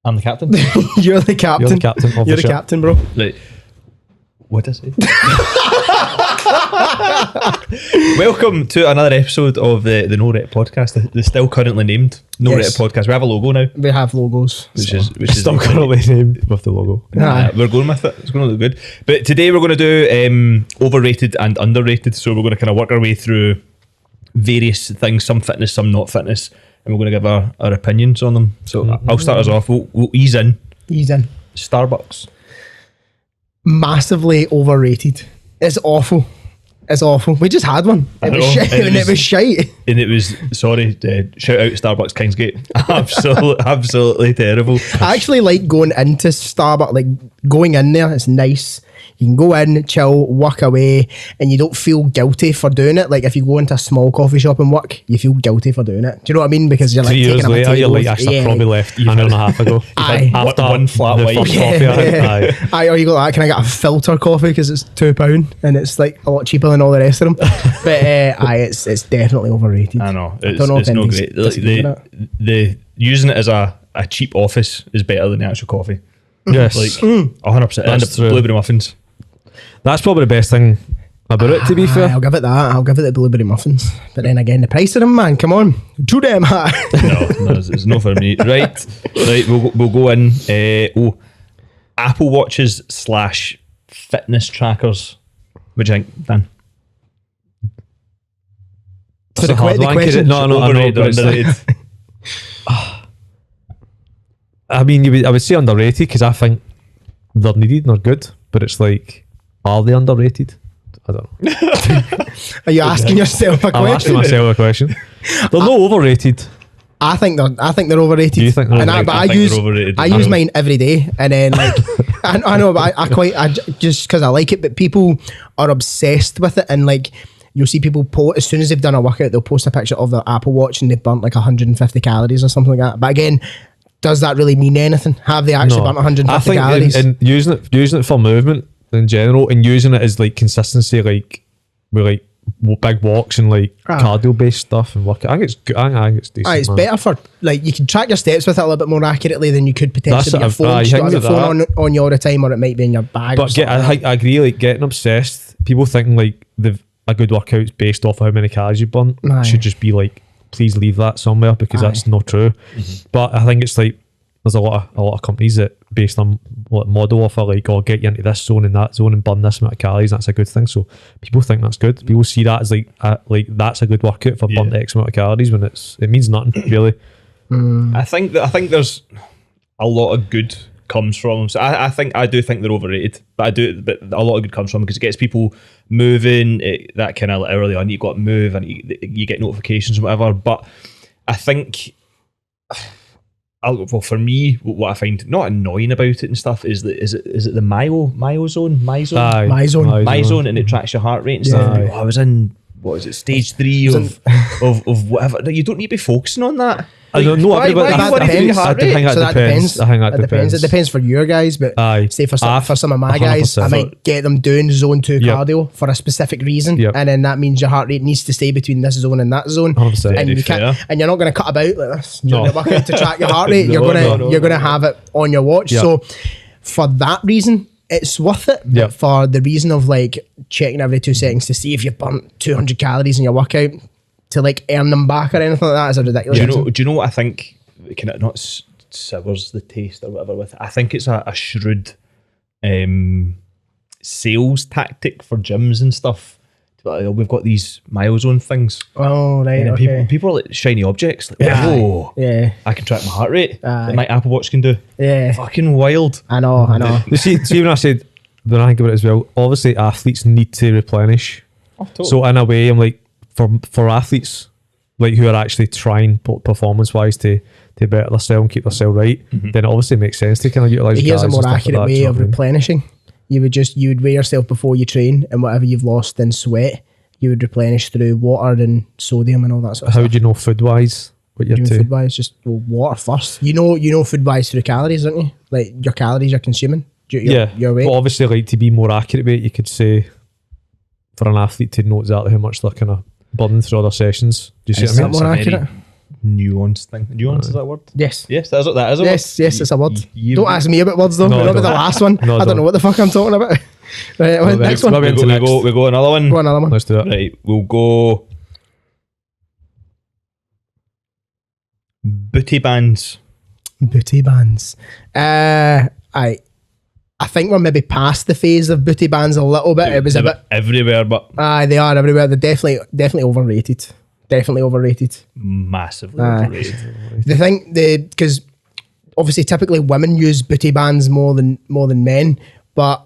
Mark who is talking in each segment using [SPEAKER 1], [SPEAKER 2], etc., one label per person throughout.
[SPEAKER 1] I'm the captain.
[SPEAKER 2] You're the captain.
[SPEAKER 3] You're the captain of
[SPEAKER 2] You're
[SPEAKER 3] the
[SPEAKER 2] the
[SPEAKER 3] ship.
[SPEAKER 2] captain, bro.
[SPEAKER 1] Right. What did I say? Right. What did I say? Welcome to another episode of the No Rep podcast. The still currently named No Rep podcast. We have a logo now,
[SPEAKER 2] We have logos.
[SPEAKER 1] which is
[SPEAKER 3] Still currently named with the logo.
[SPEAKER 1] we're going with it. It's going to look good. But today we're going to do overrated and underrated. So we're going to kind of work our way through various things, some fitness, some not fitness, and we're going to give our opinions on them. So I'll start us off. We'll ease in.
[SPEAKER 2] Ease in.
[SPEAKER 1] Starbucks.
[SPEAKER 2] Massively overrated. It's awful. It's awful. We just had one. It was shite. And it was shite.
[SPEAKER 1] And it was, sorry, shout out Starbucks Kingsgate. Absolutely terrible.
[SPEAKER 2] I actually like going into Starbucks, like going in there. It's nice. You can go in, chill, work away, and you don't feel guilty for doing it. Like if you go into a small coffee shop and work, you feel guilty for doing it. Do you know what I mean? Because you're like
[SPEAKER 3] 3 years
[SPEAKER 2] taking
[SPEAKER 3] later, you're like, actually, I probably left an hour and a half ago.
[SPEAKER 2] Aye.
[SPEAKER 3] After
[SPEAKER 1] One flat
[SPEAKER 3] the
[SPEAKER 1] white.
[SPEAKER 3] first coffee I had. Aye.
[SPEAKER 2] Aye, or you go like, can I get a filter coffee because it's £2 and it's like a lot cheaper than all the rest of them. But aye, it's definitely overrated.
[SPEAKER 1] I know.
[SPEAKER 2] I don't know
[SPEAKER 1] It's
[SPEAKER 2] if
[SPEAKER 1] not
[SPEAKER 2] anybody's
[SPEAKER 1] great.
[SPEAKER 2] disagreeing with
[SPEAKER 1] The using it as a cheap office is better than the actual coffee.
[SPEAKER 3] Yes.
[SPEAKER 1] Like 100%. And
[SPEAKER 3] That's
[SPEAKER 1] the
[SPEAKER 3] true.
[SPEAKER 1] blueberry muffins.
[SPEAKER 3] That's probably the best thing about it, to be
[SPEAKER 2] Aye,
[SPEAKER 3] fair.
[SPEAKER 2] I'll give it that. I'll give it the blueberry muffins. But then again, the price of them, man, come on, too damn high.
[SPEAKER 1] No, it's not for me. Right. We'll go in. Apple Watches / fitness trackers. What do you think, Dan?
[SPEAKER 2] So
[SPEAKER 3] That's a hard one,
[SPEAKER 2] question.
[SPEAKER 3] No, I know,
[SPEAKER 1] Overrated,
[SPEAKER 3] but it's like-
[SPEAKER 1] underrated.
[SPEAKER 3] I mean, I would say underrated because I think they're needed and they're good, but it's like, are they underrated? I don't know.
[SPEAKER 2] Are you asking yourself a
[SPEAKER 3] I'm asking
[SPEAKER 2] question?
[SPEAKER 3] myself a question. They're not overrated.
[SPEAKER 2] I think they're overrated.
[SPEAKER 3] Do you think they're overrated?
[SPEAKER 2] But
[SPEAKER 1] I
[SPEAKER 2] I
[SPEAKER 1] think
[SPEAKER 2] use
[SPEAKER 1] they're overrated.
[SPEAKER 2] I use mine every day, and then like I know, but I just because I like it. But people are obsessed with it, and like you'll see people post as soon as they've done a workout, they'll post a picture of their Apple Watch and they've burnt like 150 calories or something like that. But again, does that really mean anything? Have they actually burnt 150
[SPEAKER 3] I think
[SPEAKER 2] calories?
[SPEAKER 3] in using it for movement in general, and using it as like consistency, like with like big walks and like cardio based stuff and work. I think it's good. I think it's decent.
[SPEAKER 2] It's
[SPEAKER 3] man.
[SPEAKER 2] better for like you can track your steps with it a little bit more accurately than you could potentially
[SPEAKER 3] That's
[SPEAKER 2] with your
[SPEAKER 3] it.
[SPEAKER 2] phone.
[SPEAKER 3] Aye,
[SPEAKER 2] You got your
[SPEAKER 3] things like
[SPEAKER 2] phone on you all the time, or it might be in your bag.
[SPEAKER 3] But I agree, like getting obsessed. People thinking like a good workout's based off of how many calories you burn
[SPEAKER 2] Aye.
[SPEAKER 3] should just be like, please leave that somewhere because that's not true. But I think it's like there's a lot of companies that based on what model offer like, oh, get you into this zone and that zone and burn this amount of calories. That's a good thing. So people think that's good. People see that as like that's a good workout for burnt X amount of calories when it means nothing really.
[SPEAKER 1] I think there's a lot of good comes from them. So I do think they're overrated, but a lot of good comes from them because it gets people moving. That kind of like early on, you got to move and you get notifications and whatever. But I think, well, for me, what I find not annoying about it and stuff is it the MyZone, and it tracks your heart rate and stuff.
[SPEAKER 3] Aye.
[SPEAKER 1] I was in, what is it, stage 3 of whatever. You don't need to be focusing on that.
[SPEAKER 3] I don't know.
[SPEAKER 1] why
[SPEAKER 3] Everybody,
[SPEAKER 1] you
[SPEAKER 2] that
[SPEAKER 1] worry about
[SPEAKER 2] depends.
[SPEAKER 1] your heart rate?
[SPEAKER 3] I think
[SPEAKER 2] So
[SPEAKER 3] that depends. I think that depends.
[SPEAKER 2] It depends for your guys, but
[SPEAKER 3] Aye.
[SPEAKER 2] say for some of my guys, I
[SPEAKER 3] 100%.
[SPEAKER 2] might get them doing zone 2
[SPEAKER 3] Yep.
[SPEAKER 2] cardio for a specific reason,
[SPEAKER 3] Yep.
[SPEAKER 2] and then that means your heart rate needs to stay between this zone and that zone,
[SPEAKER 3] 100%.
[SPEAKER 2] and
[SPEAKER 1] Very
[SPEAKER 2] you can't,
[SPEAKER 1] fair.
[SPEAKER 2] and you're not going to cut about like this during
[SPEAKER 3] No.
[SPEAKER 2] the workout to track your heart rate.
[SPEAKER 3] No,
[SPEAKER 2] you're gonna have it on your watch.
[SPEAKER 3] Yep.
[SPEAKER 2] So for that reason, it's worth it. But
[SPEAKER 3] Yep.
[SPEAKER 2] for the reason of like checking every 2 seconds to see if you've burnt 200 calories in your workout to like earn them back or anything like that is a ridiculous.
[SPEAKER 1] Do you know what I think? Kind of not severs the taste or whatever with it. I think it's a shrewd sales tactic for gyms and stuff. Like, oh, we've got these milestone things.
[SPEAKER 2] Oh right,
[SPEAKER 1] And then
[SPEAKER 2] okay.
[SPEAKER 1] people are like shiny objects. Like,
[SPEAKER 2] Yeah.
[SPEAKER 1] oh,
[SPEAKER 2] Yeah,
[SPEAKER 1] I can track my heart rate.
[SPEAKER 2] Aye.
[SPEAKER 1] That my Apple Watch can do.
[SPEAKER 2] yeah.
[SPEAKER 1] Fucking wild.
[SPEAKER 2] I know.
[SPEAKER 3] You see when I said, when I think about it as well, obviously athletes need to replenish.
[SPEAKER 1] Oh, totally.
[SPEAKER 3] So in a way, I'm like, for athletes like who are actually trying performance wise to better themselves and keep themselves right, then it obviously makes sense to kind of utilise.
[SPEAKER 2] Here's a more accurate
[SPEAKER 3] like that,
[SPEAKER 2] way
[SPEAKER 3] do you know
[SPEAKER 2] of
[SPEAKER 3] what I mean?
[SPEAKER 2] replenishing. You would weigh yourself before you train, and whatever you've lost in sweat, you would replenish through water and sodium and all that sort of
[SPEAKER 3] How
[SPEAKER 2] stuff.
[SPEAKER 3] do you know food wise what you're
[SPEAKER 2] Doing
[SPEAKER 3] to?
[SPEAKER 2] food wise, just water first. You know food wise through calories, don't you? Like your calories you're consuming. Your weight.
[SPEAKER 3] But obviously, like to be more accurate with it, you could say for an athlete to know exactly how much they're kind of burning through other sessions. Do you see
[SPEAKER 2] Is
[SPEAKER 3] what I
[SPEAKER 2] that
[SPEAKER 3] mean?
[SPEAKER 2] more
[SPEAKER 1] It's a very
[SPEAKER 2] accurate?
[SPEAKER 1] nuanced thing. Nuance is that a word?
[SPEAKER 2] Yes.
[SPEAKER 1] Yes, that is a word.
[SPEAKER 2] Yes, it's a word.
[SPEAKER 1] You-
[SPEAKER 2] Don't ask me about words though.
[SPEAKER 3] No,
[SPEAKER 2] Not
[SPEAKER 3] I
[SPEAKER 2] about the
[SPEAKER 3] don't.
[SPEAKER 2] last one.
[SPEAKER 3] No, I
[SPEAKER 2] I don't
[SPEAKER 3] don't.
[SPEAKER 2] know what the fuck I'm talking about. Right,
[SPEAKER 3] Well,
[SPEAKER 2] next
[SPEAKER 3] then,
[SPEAKER 2] one.
[SPEAKER 3] maybe into next.
[SPEAKER 1] We go another one.
[SPEAKER 2] Go on, another one.
[SPEAKER 3] Let's do it.
[SPEAKER 1] Right, we'll go Bootybands.
[SPEAKER 2] Bootybands. I think we're maybe past the phase of Bootybands a little bit. It was a bit.
[SPEAKER 1] everywhere, but
[SPEAKER 2] They are everywhere. They're definitely overrated. Definitely overrated.
[SPEAKER 1] massively
[SPEAKER 2] Aye.
[SPEAKER 1] overrated.
[SPEAKER 2] The thing, because obviously typically women use booty bands more than men, but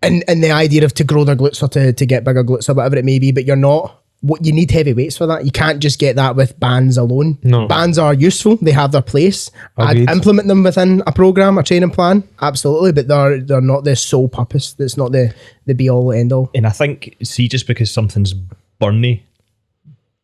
[SPEAKER 2] and the idea of to grow their glutes or to get bigger glutes or whatever it may be, but you're not. What you need heavy weights for that. You can't just get that with bands alone.
[SPEAKER 3] No.
[SPEAKER 2] Bands are useful. They have their place.
[SPEAKER 3] Agreed.
[SPEAKER 2] I'd implement them within a program, a training plan, absolutely. But they're not the sole purpose. That's not the be all end all.
[SPEAKER 1] And I think, see, just because something's burny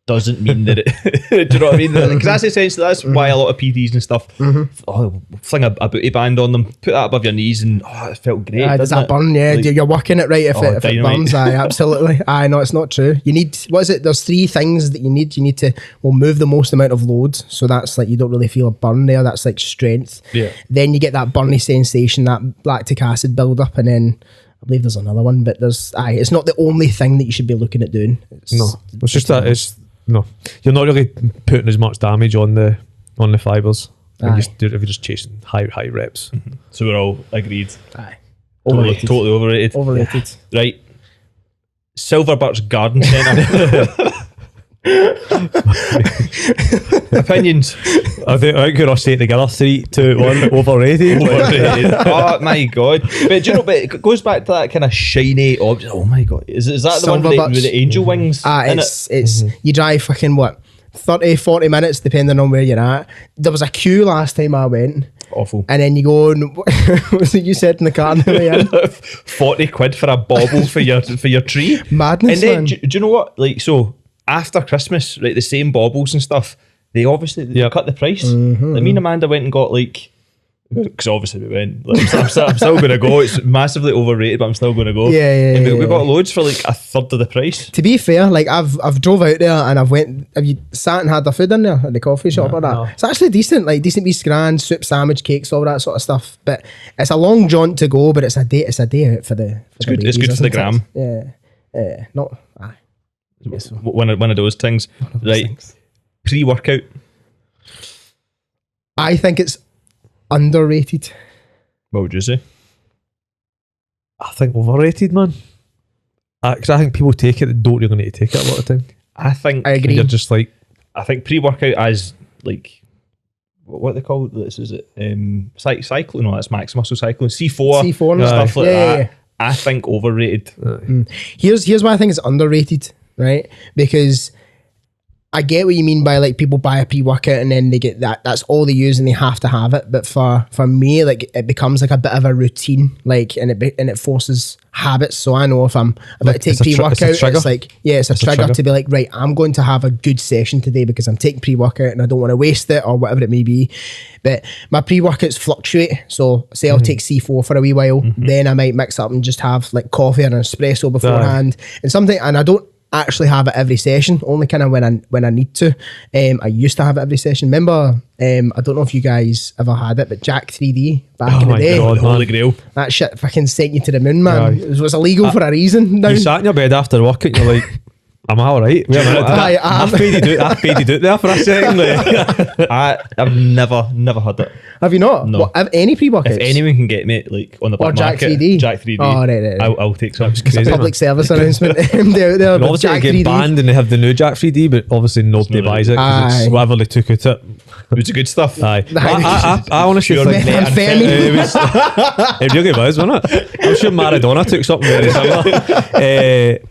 [SPEAKER 1] doesn't mean that it. Do you know what I mean? Because that's essentially that's why a lot of PDs and stuff fling a booty band on them, put that above your knees, and it felt great.
[SPEAKER 2] Does
[SPEAKER 1] doesn't
[SPEAKER 2] that
[SPEAKER 1] it?
[SPEAKER 2] burn? Yeah,
[SPEAKER 1] Like,
[SPEAKER 2] you're working it right if it
[SPEAKER 1] dynamite.
[SPEAKER 2] burns. Aye, absolutely. Aye, no, it's not true. You need, what is it? There's 3 things that you need. You need to move the most amount of load, so that's like you don't really feel a burn there. That's like strength.
[SPEAKER 1] Yeah.
[SPEAKER 2] Then you get that burny sensation, that lactic acid build up, and then I believe there's another one, but it's not the only thing that you should be looking at doing.
[SPEAKER 3] No, it's just that no. You're not really putting as much damage on the fibers. If you're just chasing high reps.
[SPEAKER 1] So we're all agreed.
[SPEAKER 2] Aye.
[SPEAKER 1] Totally overrated.
[SPEAKER 2] Overrated.
[SPEAKER 1] Right. Silverbirch Garden Centre. Opinions.
[SPEAKER 3] I think we're all say it together. 3, 2, 1. Overrated.
[SPEAKER 1] Overrated. Oh my god! But do you know? But it goes back to that kind of shiny object. Oh my god! Is that the one
[SPEAKER 2] Silverbirch.
[SPEAKER 1] with the angel wings? in it?
[SPEAKER 2] It's you drive fucking what 30-40 minutes depending on where you're at. There was a queue last time I went,
[SPEAKER 1] Awful.
[SPEAKER 2] and then you go and what was it you said in the car on the way in?
[SPEAKER 1] 40 quid for a bauble for your tree.
[SPEAKER 2] Madness,
[SPEAKER 1] And then
[SPEAKER 2] man.
[SPEAKER 1] do you know what? Like, so after Christmas, right, the same baubles and stuff, they obviously cut the price.
[SPEAKER 2] Mm-hmm.
[SPEAKER 1] Like, me and Amanda went and got like, because obviously we went. Like, I'm still going to go. It's massively overrated, but I'm still going to go.
[SPEAKER 2] Yeah,
[SPEAKER 1] And we
[SPEAKER 2] yeah.
[SPEAKER 1] got loads for like a third of the price.
[SPEAKER 2] To be fair, like I've drove out there and I've went. Have you sat and had their food in there at the coffee shop or that?
[SPEAKER 3] no.
[SPEAKER 2] It's actually decent, like decent wee scran, soup, sandwich, cakes, all that sort of stuff. But it's a long jaunt to go. But it's a day out for the.
[SPEAKER 1] It's good. It's good for the gram.
[SPEAKER 2] Yeah. Not. Aye. Yes, so.
[SPEAKER 1] One of those things.
[SPEAKER 2] those
[SPEAKER 1] Right.
[SPEAKER 2] things.
[SPEAKER 1] Pre-workout.
[SPEAKER 2] I think it's underrated.
[SPEAKER 1] What would you say?
[SPEAKER 3] I think overrated, man. Because I think people take it that don't really need to take it a lot of time.
[SPEAKER 1] I think
[SPEAKER 2] I agree.
[SPEAKER 3] You're just like,
[SPEAKER 1] I think pre-workout as like what they call this, is it cycling? No, that's max muscle cycling. C4
[SPEAKER 2] C4 and
[SPEAKER 1] stuff
[SPEAKER 2] stuff.
[SPEAKER 1] like
[SPEAKER 2] Yeah.
[SPEAKER 1] that. I think overrated.
[SPEAKER 2] Here's why I think it's underrated, right? Because I get what you mean by like people buy a pre-workout and then they get that's all they use and they have to have it. But for me, like it becomes like a bit of a routine, like and it forces habits. So I know if I'm about to take
[SPEAKER 3] it's a
[SPEAKER 2] pre-workout,
[SPEAKER 3] trigger.
[SPEAKER 2] it's like it's a trigger to be like, right, I'm going to have a good session today because I'm taking pre-workout and I don't want to waste it or whatever it may be. But my pre-workouts fluctuate. So say I'll take C4 for a wee while, then I might mix up and just have like coffee or an espresso beforehand and I don't actually have it every session, only kind of when I need to. I used to have it every session. Remember, I don't know if you guys ever had it, but Jack 3D back in the
[SPEAKER 3] my
[SPEAKER 2] day,
[SPEAKER 3] God,
[SPEAKER 1] The Holy Grail.
[SPEAKER 2] that shit fucking sent you to the moon, man.
[SPEAKER 3] Aye.
[SPEAKER 2] It was illegal for a reason. Now,
[SPEAKER 3] you sat in your bed after work and you're like, am I alright?
[SPEAKER 2] Aye,
[SPEAKER 3] I paid you do it there for a second. Like.
[SPEAKER 1] I've never had it.
[SPEAKER 2] have you not?
[SPEAKER 1] No.
[SPEAKER 2] What, have any pre-workouts?
[SPEAKER 1] If anyone can get me like on the
[SPEAKER 2] Or
[SPEAKER 1] black
[SPEAKER 2] Jack
[SPEAKER 1] market,
[SPEAKER 2] 3D?
[SPEAKER 1] Jack 3D,
[SPEAKER 2] Oh, right.
[SPEAKER 1] I'll take some.
[SPEAKER 2] It's a
[SPEAKER 3] crazy,
[SPEAKER 2] public
[SPEAKER 3] man.
[SPEAKER 2] service announcement. They're out there,
[SPEAKER 3] And
[SPEAKER 2] but
[SPEAKER 3] obviously
[SPEAKER 2] Jack
[SPEAKER 3] they
[SPEAKER 2] 3D.
[SPEAKER 3] get banned and they have the new Jack 3D, but obviously nobody
[SPEAKER 1] not
[SPEAKER 3] buys it because
[SPEAKER 2] Aye.
[SPEAKER 3] it's whatever they took out it.
[SPEAKER 1] It's good stuff.
[SPEAKER 3] Aye.
[SPEAKER 2] Aye.
[SPEAKER 3] I honestly
[SPEAKER 1] Pure
[SPEAKER 3] think
[SPEAKER 2] methamphetamine.
[SPEAKER 3] it really was, wasn't it? I'm sure Maradona took something very similar.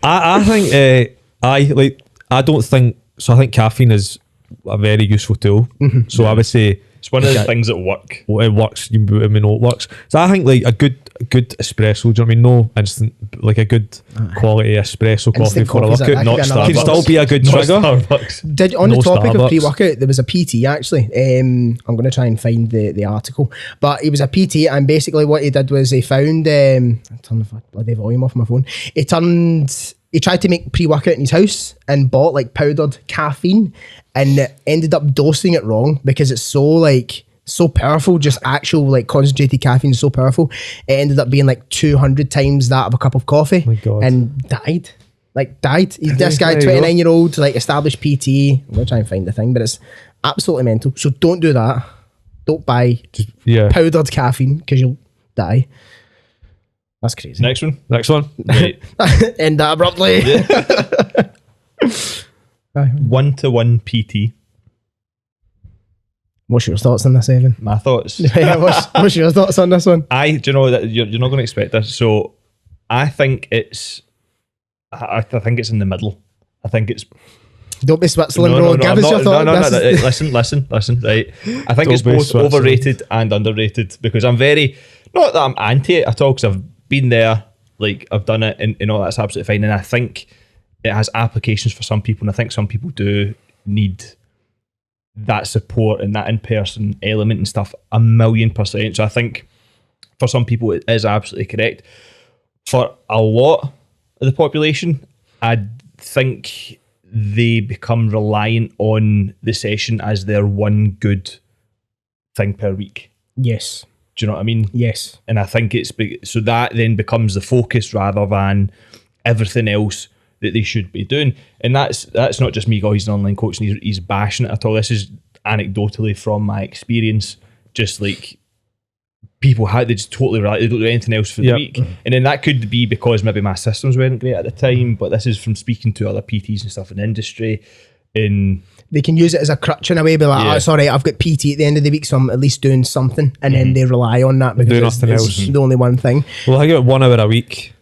[SPEAKER 3] I think I don't think so. I think caffeine is a very useful tool. So I would say
[SPEAKER 1] It's one of the things that work.
[SPEAKER 3] well, it works. We know it works. So I think like a good espresso. Do you know what I mean? No instant, like a good quality espresso coffee
[SPEAKER 2] Instant
[SPEAKER 3] for a
[SPEAKER 2] coffee's
[SPEAKER 3] workout.
[SPEAKER 2] that
[SPEAKER 1] not
[SPEAKER 2] could be another
[SPEAKER 3] Can
[SPEAKER 1] Starbucks.
[SPEAKER 3] still be a good
[SPEAKER 1] Not
[SPEAKER 3] trigger.
[SPEAKER 1] Starbucks.
[SPEAKER 2] On
[SPEAKER 3] No
[SPEAKER 2] the topic of
[SPEAKER 3] Starbucks.
[SPEAKER 2] pre-workout, there was a PT actually. I'm going to try and find the article, but he was a PT, and basically what he did was he found. Turn the bloody volume off my phone. He turned he tried to make pre-workout in his house and bought like powdered caffeine and ended up dosing it wrong because it's so powerful. Just actual like concentrated caffeine is so powerful. It ended up being like 200 times that of a cup of coffee.
[SPEAKER 3] My God.
[SPEAKER 2] And died. This guy,
[SPEAKER 3] There you go.
[SPEAKER 2] 29-year-old, like established PT. I'm gonna try and find the thing, but it's absolutely mental. So don't do that. Don't buy
[SPEAKER 3] Yeah.
[SPEAKER 2] powdered caffeine because you'll die. That's crazy.
[SPEAKER 1] Next one.
[SPEAKER 3] Next one.
[SPEAKER 1] Right.
[SPEAKER 2] End that abruptly.
[SPEAKER 1] 1-to-1 PT.
[SPEAKER 2] What's your thoughts on this, Evan?
[SPEAKER 1] My thoughts.
[SPEAKER 2] Yeah, what's your thoughts on this one?
[SPEAKER 1] Do you know that you're not going to expect this? So I think it's in the middle. I think it's
[SPEAKER 2] Don't be Switzerland, bro. Give us your thoughts.
[SPEAKER 1] Listen. Right. I think
[SPEAKER 3] Don't
[SPEAKER 1] it's
[SPEAKER 3] be
[SPEAKER 1] both
[SPEAKER 3] Switzerland.
[SPEAKER 1] overrated and underrated because I'm very, not that I'm anti it at all because I've been there, like I've done it and all that's absolutely fine. And I think it has applications for some people, and I think some people do need that support and that in-person element and stuff 1,000,000%. So I think for some people it is absolutely correct. For a lot of the population, I think they become reliant on the session as their one good thing per week.
[SPEAKER 2] Yes.
[SPEAKER 1] Do you know what I mean?
[SPEAKER 2] Yes.
[SPEAKER 1] And I think so that then becomes the focus rather than everything else that they should be doing. And that's not just me, he's an online coach and he's bashing it at all. This is anecdotally from my experience, just like people they just totally rely, they don't do anything else for the week. And then that could be because maybe my systems weren't great at the time, but this is from speaking to other PTs and stuff in the industry.
[SPEAKER 2] They can use it as a crutch in a way, be like, oh, it's all right, I've got PT at the end of the week, so I'm at least doing something. And then they rely on that because
[SPEAKER 3] Do
[SPEAKER 2] it's
[SPEAKER 3] nothing else.
[SPEAKER 2] the only one thing.
[SPEAKER 3] Well, I get 1 hour a week.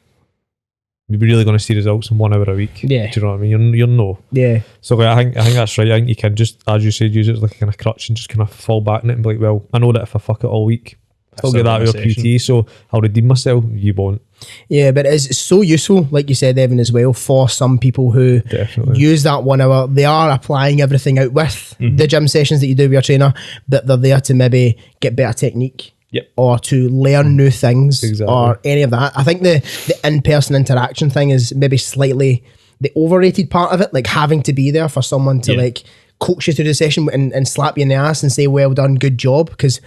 [SPEAKER 3] You're really going to see results in 1 hour a week.
[SPEAKER 2] Yeah.
[SPEAKER 3] Do you know what I mean? You're no.
[SPEAKER 2] Yeah.
[SPEAKER 3] So like, I think that's right. I think you can just, as you said, use it as like a kind of crutch and just kind of fall back in it and be like, well, I know that if I fuck it all week, I'll get that with your PT, so I'll redeem myself. You won't.
[SPEAKER 2] Yeah, but it's so useful, like you said, Evan, as well, for some people who
[SPEAKER 3] Definitely.
[SPEAKER 2] use that 1 hour. They are applying everything out with the gym sessions that you do with your trainer, but they're there to maybe get better technique.
[SPEAKER 1] Yep.
[SPEAKER 2] Or to learn new things.
[SPEAKER 3] Exactly.
[SPEAKER 2] Or any of that. I think the in-person interaction thing is maybe slightly the overrated part of it, like having to be there for someone to like coach you through the session and slap you in the ass and say, well done, good job, because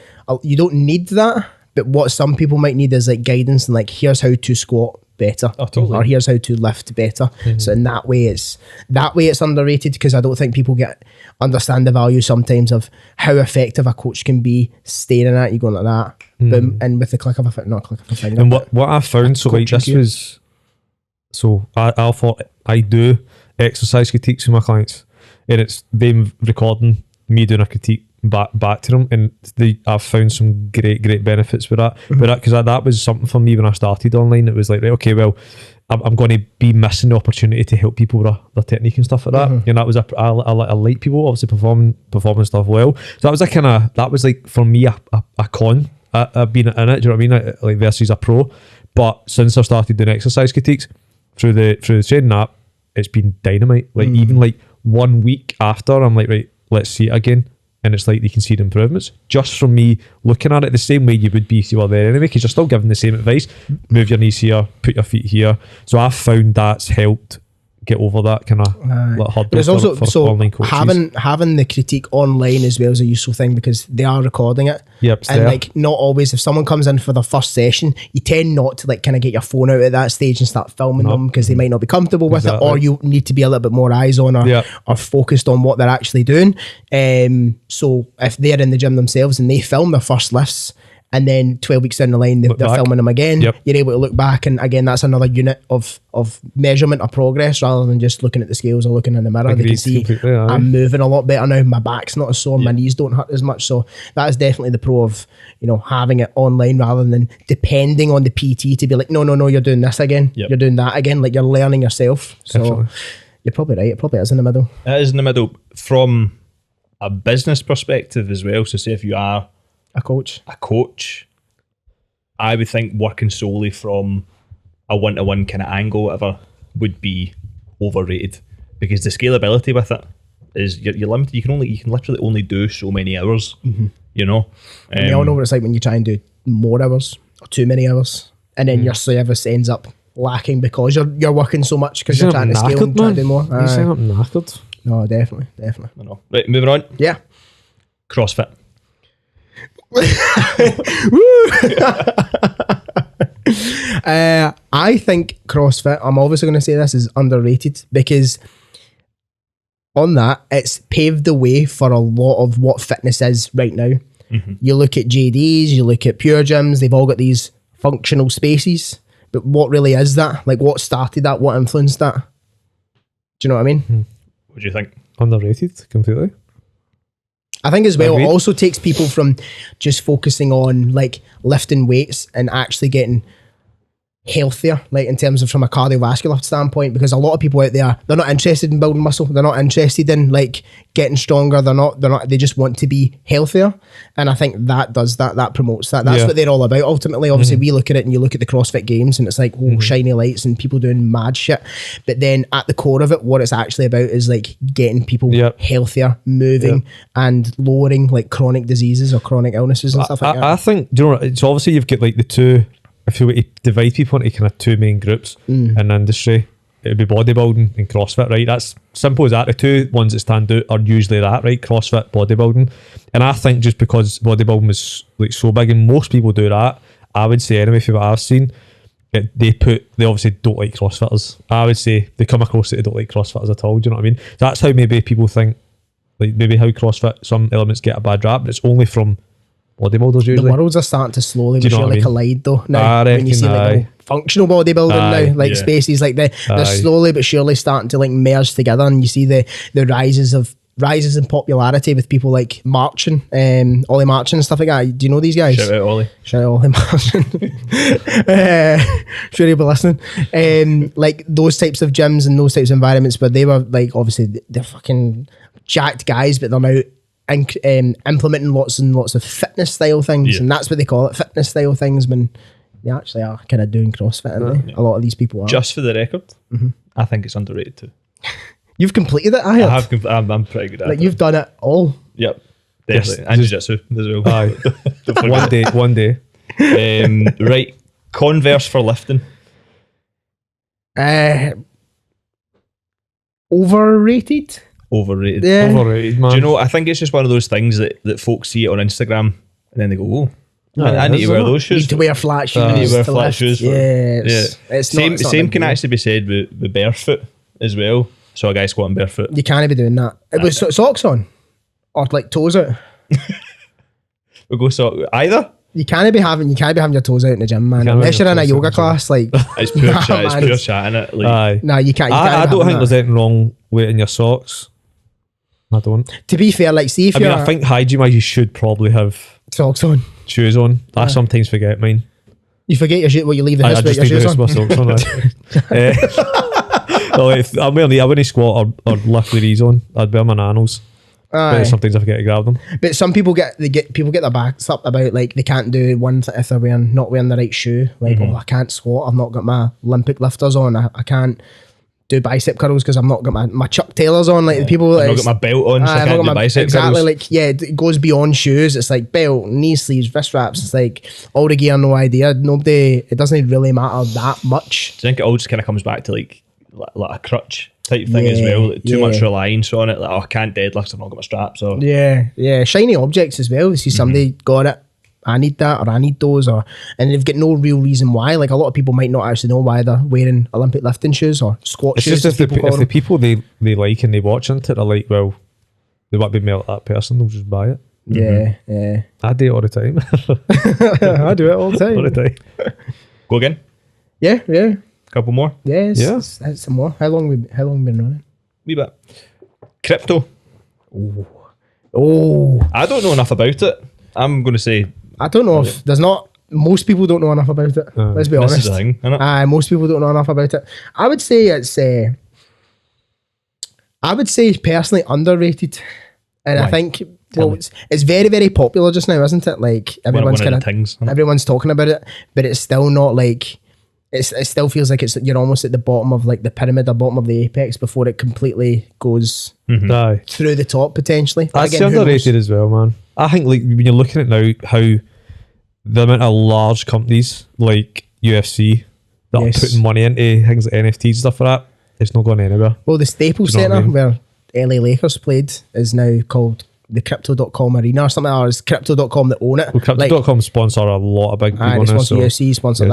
[SPEAKER 2] you don't need that. But what some people might need is like guidance and like, here's how to squat better, or here's how to lift better. So in that way it's underrated, because I don't think people understand the value sometimes of how effective a coach can be staring at you going like that, boom, and with the click of a foot, not click of a finger.
[SPEAKER 3] And what I found, so like this was, so I thought I do exercise critiques with my clients, and it's them recording me doing a critique back to them, and I've found some great benefits with that. Because that was something for me when I started online. It was like, right, okay, well, I'm going to be missing the opportunity to help people with their technique and stuff like that. And that was I like people obviously performing stuff well. So that was that was like for me a con being in it. Do you know what I mean? Like versus a pro. But since I started doing exercise critiques through the training app, it's been dynamite. Like even like 1 week after, I'm like, right, let's see it again. And it's like you can see the improvements just from me looking at it the same way you would be if you were there anyway, because you're still giving the same advice. Move your knees here, put your feet here. So I've found that's helped get over that kind of like hurdle.
[SPEAKER 2] But it's also
[SPEAKER 3] for
[SPEAKER 2] so
[SPEAKER 3] online coaches.
[SPEAKER 2] having the critique online as well is a useful thing, because they are recording it.
[SPEAKER 3] Yep, it's
[SPEAKER 2] and
[SPEAKER 3] there.
[SPEAKER 2] like not always, if someone comes in for the first session, you tend not to like kind of get your phone out at that stage and start filming them, because they might not be comfortable with it, or you need to be a little bit more eyes on or focused on what they're actually doing. So if they're in the gym themselves and they film their first lifts, and then 12 weeks down the line, they're filming them again. You're able to look back, and again, that's another unit of measurement of progress, rather than just looking at the scales or looking in the mirror. They can see I'm moving a lot better now. My back's not as sore, my knees don't hurt as much. So that is definitely the pro of having it online, rather than depending on the PT to be like, no, you're doing this again, you're doing that again. Like you're learning yourself. So definitely. You're probably right. It probably is in the middle.
[SPEAKER 1] It is in the middle from a business perspective as well. So say if you are
[SPEAKER 2] a coach,
[SPEAKER 1] I would think working solely from a one-to-one kind of angle, whatever, would be overrated, because the scalability with it is you're limited. You can literally only do so many hours.
[SPEAKER 2] And
[SPEAKER 1] we all
[SPEAKER 2] know what it's like when you try and do more hours or too many hours, and then your service ends up lacking because you're working so much because
[SPEAKER 3] You
[SPEAKER 2] you're
[SPEAKER 3] sound
[SPEAKER 2] trying to scale and
[SPEAKER 3] knackered,
[SPEAKER 2] try to
[SPEAKER 3] man.
[SPEAKER 2] do more.
[SPEAKER 3] You sound up knackered.
[SPEAKER 2] No, definitely.
[SPEAKER 1] I know. Right, moving on.
[SPEAKER 2] Yeah.
[SPEAKER 1] CrossFit.
[SPEAKER 2] I think CrossFit, I'm obviously going to say this, is underrated because on that, it's paved the way for a lot of what fitness is right now. You look at JDs, you look at Pure Gyms, they've all got these functional spaces. But what really is that? Like, what started that? What influenced that? Do you know what I mean?
[SPEAKER 1] What do you think?
[SPEAKER 3] Underrated completely.
[SPEAKER 2] I think as well, it
[SPEAKER 3] Agreed.
[SPEAKER 2] also takes people from just focusing on like lifting weights and actually getting healthier, like in terms of from a cardiovascular standpoint, because a lot of people out there, they're not interested in building muscle, they're not interested in like getting stronger, they just want to be healthier. And I think that does that promotes that. That's what they're all about ultimately. Obviously we look at it and you look at the CrossFit Games and it's like shiny lights and people doing mad shit, but then at the core of it, what it's actually about is like getting people healthier, moving and lowering like chronic diseases or chronic illnesses and stuff like that.
[SPEAKER 3] I think, do you know, it's obviously you've got like the two, if you were to divide people into kind of two main groups in the industry, it would be bodybuilding and CrossFit, right? That's simple as that. The two ones that stand out are usually that, right? CrossFit, bodybuilding. And I think just because bodybuilding was like so big and most people do that, I would say anyway, from what I've seen, they obviously don't like CrossFitters. I would say they come across it, they don't like CrossFitters at all. Do you know what I mean? So that's how maybe people think, like maybe how CrossFit, some elements get a bad rap, but it's only from bodybuilders usually.
[SPEAKER 2] The worlds are starting to slowly
[SPEAKER 3] Do
[SPEAKER 2] but
[SPEAKER 3] you know what
[SPEAKER 2] surely
[SPEAKER 3] I mean?
[SPEAKER 2] collide though. Now
[SPEAKER 3] I
[SPEAKER 2] when you see like
[SPEAKER 3] reckon,
[SPEAKER 2] the functional bodybuilding now, like spaces like that, they're
[SPEAKER 3] Aye.
[SPEAKER 2] slowly but surely starting to like merge together, and you see the rises in popularity with people like Marching, Ollie Marching and stuff like that. Do you know these guys?
[SPEAKER 1] Shout out Ollie.
[SPEAKER 2] Shout out Ollie Marching. Sure you'll be listening. Like those types of gyms and those types of environments where they were like, obviously they're fucking jacked guys, but they're now implementing lots and lots of fitness style things, and that's what they call it, fitness style things, when they actually are kind of doing CrossFit, aren't they? A lot of these people are.
[SPEAKER 1] Just for the record, I think it's underrated too.
[SPEAKER 2] You've completed it, I heard.
[SPEAKER 1] I'm pretty good at
[SPEAKER 2] Like
[SPEAKER 1] it.
[SPEAKER 2] you've done it all.
[SPEAKER 1] Yep, definitely. And jiu-jitsu as well.
[SPEAKER 3] Aye.
[SPEAKER 1] Don't forget.
[SPEAKER 3] one day.
[SPEAKER 1] Right, Converse for lifting.
[SPEAKER 2] Overrated.
[SPEAKER 1] Overrated.
[SPEAKER 2] Yeah.
[SPEAKER 3] Overrated, man.
[SPEAKER 1] Do you know, I think it's just one of those things that folks see it on Instagram and then they go, oh, I need to wear those
[SPEAKER 2] You
[SPEAKER 1] shoes.
[SPEAKER 2] need to wear flat shoes.
[SPEAKER 1] I need to wear
[SPEAKER 2] to
[SPEAKER 1] flat
[SPEAKER 2] lift.
[SPEAKER 1] shoes.
[SPEAKER 2] It's
[SPEAKER 1] Same
[SPEAKER 2] not a
[SPEAKER 1] can
[SPEAKER 2] big deal.
[SPEAKER 1] actually be said with barefoot as well. So a guy squatting barefoot.
[SPEAKER 2] You can't be doing that. It was socks on or like toes out.
[SPEAKER 1] We go so either.
[SPEAKER 2] You can't be having your toes out in the gym, man.
[SPEAKER 3] can't
[SPEAKER 2] Unless
[SPEAKER 3] have
[SPEAKER 2] you're in a
[SPEAKER 3] your toes out in
[SPEAKER 2] yoga
[SPEAKER 3] the gym.
[SPEAKER 2] class, like
[SPEAKER 1] It's pure
[SPEAKER 2] Nah,
[SPEAKER 1] chat. It's
[SPEAKER 2] man.
[SPEAKER 1] pure chat, innit? Like,
[SPEAKER 3] Aye.
[SPEAKER 2] no, you can't.
[SPEAKER 3] I don't think
[SPEAKER 2] that.
[SPEAKER 3] there's anything wrong with it in your socks. I don't.
[SPEAKER 2] To be fair, like see if
[SPEAKER 3] I mean,
[SPEAKER 2] you're
[SPEAKER 3] I think hygiene wise, you should probably have
[SPEAKER 2] socks on,
[SPEAKER 3] shoes on. I sometimes forget mine.
[SPEAKER 2] you forget your shoes. Well, you leave the
[SPEAKER 3] I
[SPEAKER 2] house
[SPEAKER 3] just
[SPEAKER 2] with your
[SPEAKER 3] need to
[SPEAKER 2] shoes
[SPEAKER 3] rest
[SPEAKER 2] on.
[SPEAKER 3] my socks on. Well, if I wouldn't squat or lift with these on. I'd wear my nanos.
[SPEAKER 2] Aye.
[SPEAKER 3] But sometimes I forget to grab them.
[SPEAKER 2] But some people get their backs up about like they can't do one if they're not wearing the right shoe. Like, oh, I can't squat. I've not got my Olympic lifters on. I can't do bicep curls because I've not got my Chuck Taylors on. Like the people,
[SPEAKER 1] I've not got my belt on, so I
[SPEAKER 2] I've
[SPEAKER 1] can't
[SPEAKER 2] not
[SPEAKER 1] do
[SPEAKER 2] got
[SPEAKER 1] bicep
[SPEAKER 2] exactly
[SPEAKER 1] curls.
[SPEAKER 2] like it goes beyond shoes. It's like belt, knee sleeves, wrist wraps. It's like all the gear, no idea. It doesn't really matter that much.
[SPEAKER 1] Do you think it all just kind of comes back to like a crutch type thing as well? Like, too much reliance on it. Like, oh, I can't deadlift, I've not got my straps. Or
[SPEAKER 2] Yeah. Shiny objects as well. You see somebody got it. I need that, or I need those, and they've got no real reason why. Like a lot of people might not actually know why they're wearing Olympic lifting shoes or squat
[SPEAKER 3] It's
[SPEAKER 2] shoes.
[SPEAKER 3] just if
[SPEAKER 2] as people call
[SPEAKER 3] the
[SPEAKER 2] them.
[SPEAKER 3] people they like and they watch into it are like, well, they want to be like that person, they'll just buy it.
[SPEAKER 2] Yeah.
[SPEAKER 3] I do it all the time.
[SPEAKER 2] I do it all the time.
[SPEAKER 3] all the time.
[SPEAKER 1] go again.
[SPEAKER 2] Yeah.
[SPEAKER 1] Couple more.
[SPEAKER 2] Yes.
[SPEAKER 3] Yeah.
[SPEAKER 2] That's some more. How long been running?
[SPEAKER 1] Wee bit. Crypto.
[SPEAKER 2] Oh,
[SPEAKER 1] I don't know enough about it. I'm going to say
[SPEAKER 2] I don't know if there's not. Most people don't know enough about it. Let's be
[SPEAKER 1] this
[SPEAKER 2] honest.
[SPEAKER 1] is the thing, isn't it?
[SPEAKER 2] Most people don't know enough about it. I would say it's. I would say personally underrated, and I
[SPEAKER 1] Why?
[SPEAKER 2] think it's very very popular just now, isn't it? Like everyone's
[SPEAKER 1] one
[SPEAKER 2] kind
[SPEAKER 1] of
[SPEAKER 2] of
[SPEAKER 1] the things, isn't it?
[SPEAKER 2] everyone's talking about it, but it's still not like. It still feels like you're almost at the bottom of like the pyramid or bottom of the apex before it completely goes
[SPEAKER 3] Aye.
[SPEAKER 2] through the top potentially. But
[SPEAKER 3] That's
[SPEAKER 2] again, who knows?
[SPEAKER 3] underrated as well, man. I think like when you're looking at now how the amount of large companies like UFC, that are
[SPEAKER 2] Yes.
[SPEAKER 3] putting money into things like NFTs and stuff like that, it's not going anywhere.
[SPEAKER 2] Well, the Staples
[SPEAKER 3] Do you know
[SPEAKER 2] Centre
[SPEAKER 3] what I mean?
[SPEAKER 2] where LA Lakers played is now called the Crypto.com Arena or something, or it's Crypto.com that own it.
[SPEAKER 3] Well, Crypto.com sponsor a lot of big people
[SPEAKER 2] They
[SPEAKER 3] on this.
[SPEAKER 2] sponsor
[SPEAKER 3] So
[SPEAKER 2] UFC, sponsor
[SPEAKER 3] UFC.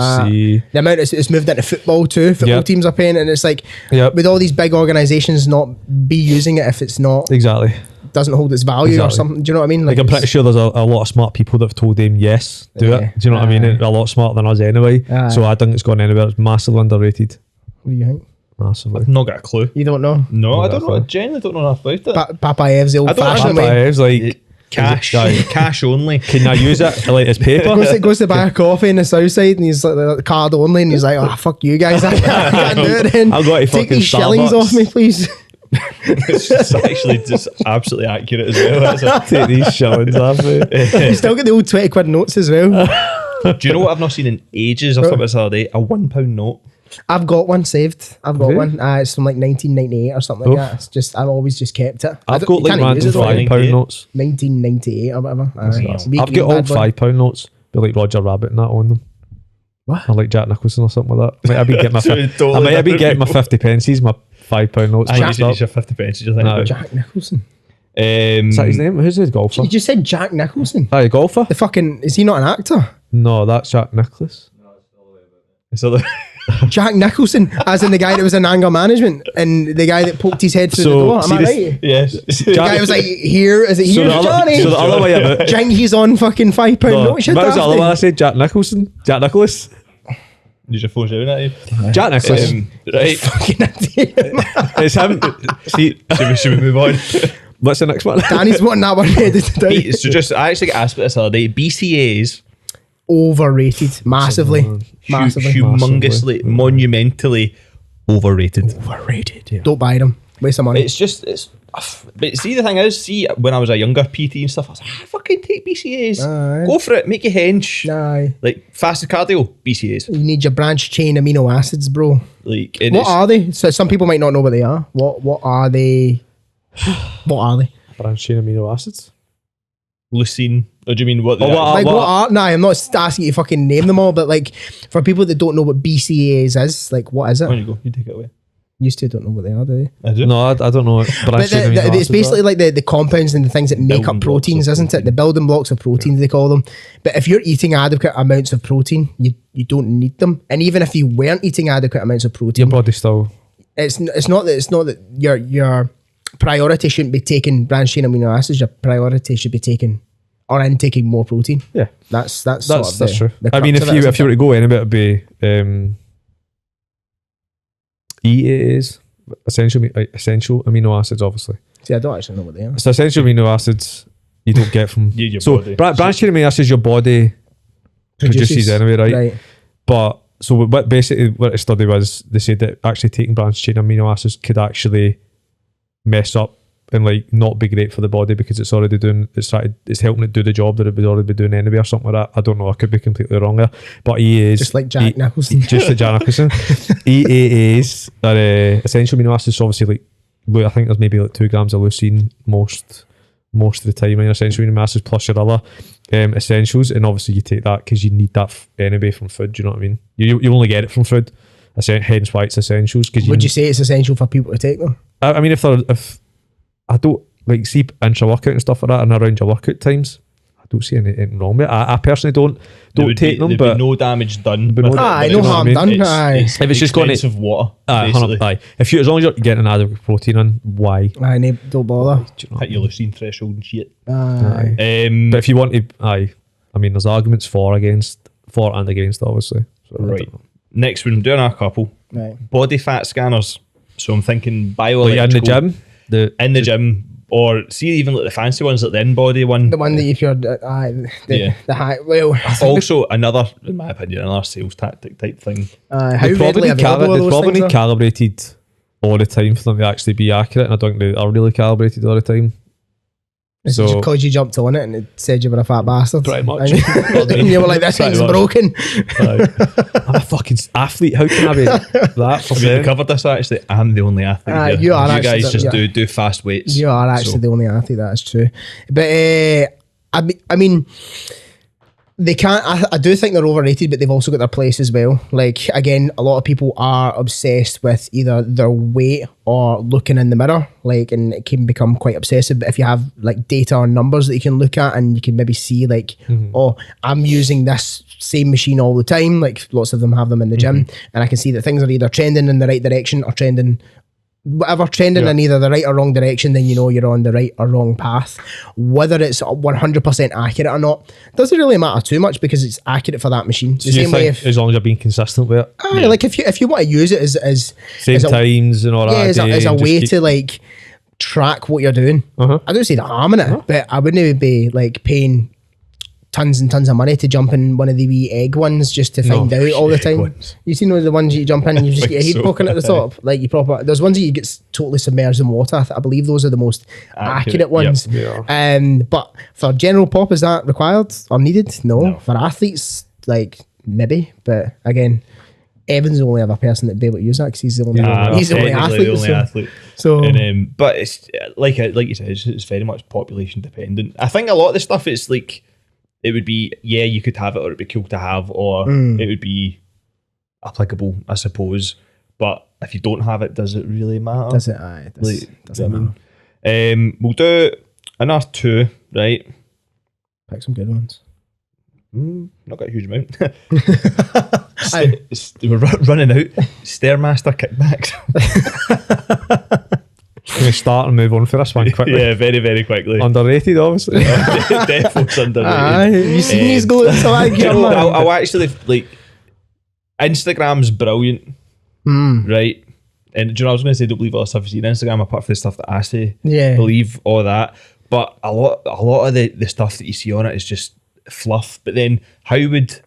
[SPEAKER 2] that. The amount it's moved into football too. Football
[SPEAKER 3] Yep.
[SPEAKER 2] teams are paying, and it's like
[SPEAKER 3] Yep.
[SPEAKER 2] with all these big organisations not be using it if it's not
[SPEAKER 3] Exactly.
[SPEAKER 2] doesn't hold its value or
[SPEAKER 3] Exactly.
[SPEAKER 2] something. Do you know what I mean?
[SPEAKER 3] Like I'm
[SPEAKER 2] it's-
[SPEAKER 3] pretty sure there's a lot of smart people that have told him yes, do
[SPEAKER 2] Yeah.
[SPEAKER 3] it. Do you know what I mean? A lot smarter than us anyway.
[SPEAKER 2] Aye.
[SPEAKER 3] So I think it's gone anywhere. It's massively underrated.
[SPEAKER 2] What do you think?
[SPEAKER 3] Massively.
[SPEAKER 1] I've not got a clue.
[SPEAKER 2] You don't know?
[SPEAKER 1] No, I don't know. I
[SPEAKER 3] Exactly.
[SPEAKER 1] genuinely don't know enough about it.
[SPEAKER 2] Papaev's the old
[SPEAKER 1] I don't
[SPEAKER 2] fashioned
[SPEAKER 1] actually-
[SPEAKER 2] way.
[SPEAKER 3] It's like
[SPEAKER 1] Cash,
[SPEAKER 3] Aye.
[SPEAKER 1] cash only.
[SPEAKER 3] Can I use it like as paper?
[SPEAKER 2] Goes to buy a coffee in the south side and he's like the card only and he's like, oh fuck you guys, I can't do it then.
[SPEAKER 3] I'll go to
[SPEAKER 2] Take
[SPEAKER 3] fucking
[SPEAKER 2] these shillings
[SPEAKER 3] Starbucks.
[SPEAKER 2] off me, please.
[SPEAKER 1] It's just actually just absolutely accurate as well. It's a-
[SPEAKER 3] Take these shillings off me.
[SPEAKER 2] You still get the old 20 quid notes as well.
[SPEAKER 1] Do you know what I've not seen in ages? I thought about this the other day. A £1 note.
[SPEAKER 2] I've got one saved. I've got
[SPEAKER 3] Have you?
[SPEAKER 2] one. It's from like 1998 or something
[SPEAKER 3] Oof.
[SPEAKER 2] like that. It's just I've always just kept it.
[SPEAKER 3] I've got like random
[SPEAKER 1] use it, though,
[SPEAKER 3] £5
[SPEAKER 1] 98.
[SPEAKER 3] notes.
[SPEAKER 2] 1998 or whatever.
[SPEAKER 1] nice.
[SPEAKER 2] Wee
[SPEAKER 3] I've
[SPEAKER 2] green
[SPEAKER 3] got old
[SPEAKER 2] bad one.
[SPEAKER 3] £5 notes, but like Roger Rabbit and that on them.
[SPEAKER 2] What?
[SPEAKER 3] Or like Jack Nicholson or something like that. Might have been getting my
[SPEAKER 1] So totally
[SPEAKER 3] I might have been
[SPEAKER 1] different
[SPEAKER 3] getting my
[SPEAKER 1] people.
[SPEAKER 3] 50 pences, my £5 notes.
[SPEAKER 1] I
[SPEAKER 3] mixed
[SPEAKER 1] usually
[SPEAKER 3] up.
[SPEAKER 1] use your 50 pence. You think
[SPEAKER 3] No.
[SPEAKER 1] about.
[SPEAKER 2] Jack Nicholson.
[SPEAKER 3] Is that his name? Who's the golfer?
[SPEAKER 2] You just said Jack Nicholson.
[SPEAKER 3] Aye, golfer?
[SPEAKER 2] The fucking is he not an actor?
[SPEAKER 3] No, that's Jack Nicholas.
[SPEAKER 1] So the-
[SPEAKER 2] Jack Nicholson, as in the guy that was in anger management and the guy that poked his head through the
[SPEAKER 3] So,
[SPEAKER 2] door. Am
[SPEAKER 3] see
[SPEAKER 2] I
[SPEAKER 3] this-
[SPEAKER 2] right?
[SPEAKER 1] yes.
[SPEAKER 2] The guy was like, "Here is it?
[SPEAKER 3] So
[SPEAKER 2] Here,
[SPEAKER 3] the,
[SPEAKER 2] Johnny."
[SPEAKER 3] other, so the other way about
[SPEAKER 2] Jink, he's on fucking £5
[SPEAKER 3] no,
[SPEAKER 2] note. Shit,
[SPEAKER 3] what was the other
[SPEAKER 2] daft.
[SPEAKER 3] one I said? Jack Nicholson? Jack Nicholas?
[SPEAKER 1] Use your phone shouting at you.
[SPEAKER 3] Jack Nicholas.
[SPEAKER 1] Right.
[SPEAKER 2] Fucking idiot.
[SPEAKER 3] It's him. See,
[SPEAKER 1] Should we move on?
[SPEAKER 3] what's the next one?
[SPEAKER 2] Danny's wanting that one edited down.
[SPEAKER 1] So just, I actually got asked about this the other day. BCAAs,
[SPEAKER 2] Overrated, massively, massively.
[SPEAKER 1] humongously, monumentally overrated.
[SPEAKER 2] Overrated. Yeah. Don't buy them. Waste of money.
[SPEAKER 1] It's just, but see, the thing is, see, when I was a younger PT and stuff, I was like, fucking take BCAAs.
[SPEAKER 2] Aye.
[SPEAKER 1] Go for it. Make your hench.
[SPEAKER 2] Aye.
[SPEAKER 1] Like, fastest cardio, BCAAs.
[SPEAKER 2] You need your branched chain amino acids, bro.
[SPEAKER 1] Like, and
[SPEAKER 2] What
[SPEAKER 1] it's-
[SPEAKER 2] are they? So some people might not know what they are. What are they? What are they?
[SPEAKER 3] Branched chain amino acids.
[SPEAKER 1] leucine? Or do you mean what?
[SPEAKER 3] Oh, what
[SPEAKER 2] Like what are? Nah, I'm not asking you to fucking name them all, but like for people that don't know what BCAAs is, like what is it?
[SPEAKER 1] There you go. You take it away.
[SPEAKER 2] Used to don't know what they are, do they?
[SPEAKER 1] I do.
[SPEAKER 3] No, I don't know.
[SPEAKER 2] But it's basically like the compounds and the things that make
[SPEAKER 1] Building
[SPEAKER 2] up
[SPEAKER 1] blocks
[SPEAKER 2] proteins,
[SPEAKER 1] of
[SPEAKER 2] isn't it? The building blocks of proteins, they call them. But if you're eating adequate amounts of protein, you don't need them. And even if you weren't eating adequate amounts of protein,
[SPEAKER 3] your body still.
[SPEAKER 2] it's not that your priority shouldn't be taking branched chain amino acids. Your priority should be taking or intaking more protein.
[SPEAKER 3] Yeah,
[SPEAKER 2] That's sort of
[SPEAKER 3] that's true.
[SPEAKER 2] the
[SPEAKER 3] I mean,
[SPEAKER 2] crux
[SPEAKER 3] if
[SPEAKER 2] of it,
[SPEAKER 3] you
[SPEAKER 2] isn't
[SPEAKER 3] were
[SPEAKER 2] it?
[SPEAKER 3] to go anywhere, it'd be EAAs, essential amino acids, obviously.
[SPEAKER 2] See, I don't actually know what they are.
[SPEAKER 3] So essential amino acids you don't get from
[SPEAKER 1] Your
[SPEAKER 3] so
[SPEAKER 1] body.
[SPEAKER 3] branched chain amino acids your body produces anyway, right? But so what basically what the study was, they said that actually taking branched chain amino acids could actually mess up and like not be great for the body because it's already doing it's helping it do the job that it would already be doing anyway or something like that. I don't know, I could be completely wrong there. But EAAs
[SPEAKER 2] Just like Jack Nicholson.
[SPEAKER 3] just like Jack Nicholson. EAAs are essential amino acids, so obviously like I think there's maybe like 2 grams of leucine most of the time in your essential amino acids plus your other essentials, and obviously you take that because you need that anyway from food. Do you know what I mean? You only get it from food, hence why it's essentials. Because
[SPEAKER 2] Would you say it's essential for people to take them?
[SPEAKER 3] I mean, if I don't like see intra workout and stuff like that, and around your workout times, I don't see anything wrong with it. I personally don't take them,
[SPEAKER 1] there'd
[SPEAKER 3] but
[SPEAKER 1] be no damage done.
[SPEAKER 3] But
[SPEAKER 1] with
[SPEAKER 3] no-
[SPEAKER 1] it,
[SPEAKER 2] Aye,
[SPEAKER 1] but
[SPEAKER 2] no
[SPEAKER 1] it's-
[SPEAKER 2] harm
[SPEAKER 3] I mean?
[SPEAKER 2] done. Aye.
[SPEAKER 1] It's
[SPEAKER 3] If it's just going to-
[SPEAKER 1] expensive water,
[SPEAKER 3] aye,
[SPEAKER 1] basically.
[SPEAKER 3] aye. If you as long as you're getting adequate protein in, why?
[SPEAKER 2] Aye, don't bother.
[SPEAKER 3] Do you know?
[SPEAKER 1] Hit your leucine threshold and shit.
[SPEAKER 2] Aye.
[SPEAKER 3] But if you want to, I mean, there's arguments for and against, obviously. So I
[SPEAKER 1] Right.
[SPEAKER 3] don't know.
[SPEAKER 1] Next one, doing a couple.
[SPEAKER 2] Right.
[SPEAKER 1] Body fat scanners. So I'm thinking
[SPEAKER 3] Like
[SPEAKER 1] bioelectrical.
[SPEAKER 3] in the gym,
[SPEAKER 1] In the gym. Or see even like the fancy ones, like the in-body one.
[SPEAKER 2] The one that if you're
[SPEAKER 1] Yeah.
[SPEAKER 2] the high well
[SPEAKER 1] Also another, in my opinion, another sales tactic type thing.
[SPEAKER 2] how
[SPEAKER 3] They
[SPEAKER 2] readily available are
[SPEAKER 3] they
[SPEAKER 2] those
[SPEAKER 3] probably
[SPEAKER 2] things
[SPEAKER 3] need
[SPEAKER 2] are?
[SPEAKER 3] calibrated all the time for them to actually be accurate, and I don't think they are really calibrated all the time.
[SPEAKER 2] It's
[SPEAKER 3] So-
[SPEAKER 2] just because you jumped on it and it said you were a fat bastard.
[SPEAKER 3] Pretty much.
[SPEAKER 2] And you were like, this
[SPEAKER 3] Pretty
[SPEAKER 2] thing's
[SPEAKER 3] much.
[SPEAKER 2] broken.
[SPEAKER 3] I'm a fucking athlete. How can I be that?
[SPEAKER 1] I mean, we covered this actually. I'm the only athlete here.
[SPEAKER 2] you are
[SPEAKER 1] You
[SPEAKER 2] actually
[SPEAKER 1] guys
[SPEAKER 2] the-
[SPEAKER 1] just
[SPEAKER 2] yeah.
[SPEAKER 1] do fast weights.
[SPEAKER 2] You are actually
[SPEAKER 1] So-
[SPEAKER 2] the only athlete, that is true. But I mean, They can't. I do think they're overrated, but they've also got their place as well. Like, again, a lot of people are obsessed with either their weight or looking in the mirror, like, and it can become quite obsessive. But if you have like data or numbers that you can look at, and you can maybe see like, oh, I'm using this same machine all the time. Like, lots of them have them in the gym, and I can see that things are either trending in the right direction or trending in either the right or wrong direction, then you know you're on the right or wrong path. Whether it's 100% accurate or not doesn't really matter too much, because it's accurate for that machine.
[SPEAKER 3] So you think as long as you're being consistent with it?
[SPEAKER 2] Like if you want to use it as
[SPEAKER 3] same times and all that.
[SPEAKER 2] Yeah, as a way to like track what you're doing. I don't see the harm in it, but I wouldn't be like paying tons and tons of money to jump in one of the wee egg ones just to find out all the time. You seen the ones you jump in and you just get your head poking at the top, like you proper. There's ones that you get totally submerged in water. I believe those are the most accurate ones. But for general pop, is that required or needed? No. For athletes, like maybe, but again, Evan's the only other person that'd be able to use that because he's the only athlete. So,
[SPEAKER 1] but it's like you said, it's very much population dependent. I think a lot of the stuff it's like. It would be, you could have it, or it'd be cool to have, or it would be applicable, I suppose. But if you don't have it, does it really matter?
[SPEAKER 2] Does it? Doesn't matter.
[SPEAKER 1] We'll do another 2, right?
[SPEAKER 2] Pick some good ones.
[SPEAKER 1] Not got a huge amount. We're running out. Stairmaster kickbacks.
[SPEAKER 3] Can we start and move on for this one quickly?
[SPEAKER 1] Yeah, very, very quickly.
[SPEAKER 3] Underrated, obviously.
[SPEAKER 1] Definitely underrated.
[SPEAKER 2] You seen these glutes?
[SPEAKER 1] I'll actually, like, Instagram's brilliant, right? And do you know, I was going to say don't believe all the stuff you see on Instagram, apart from the stuff that I say.
[SPEAKER 2] Yeah.
[SPEAKER 1] Believe all that. But a lot of the stuff that you see on it is just fluff. But then how would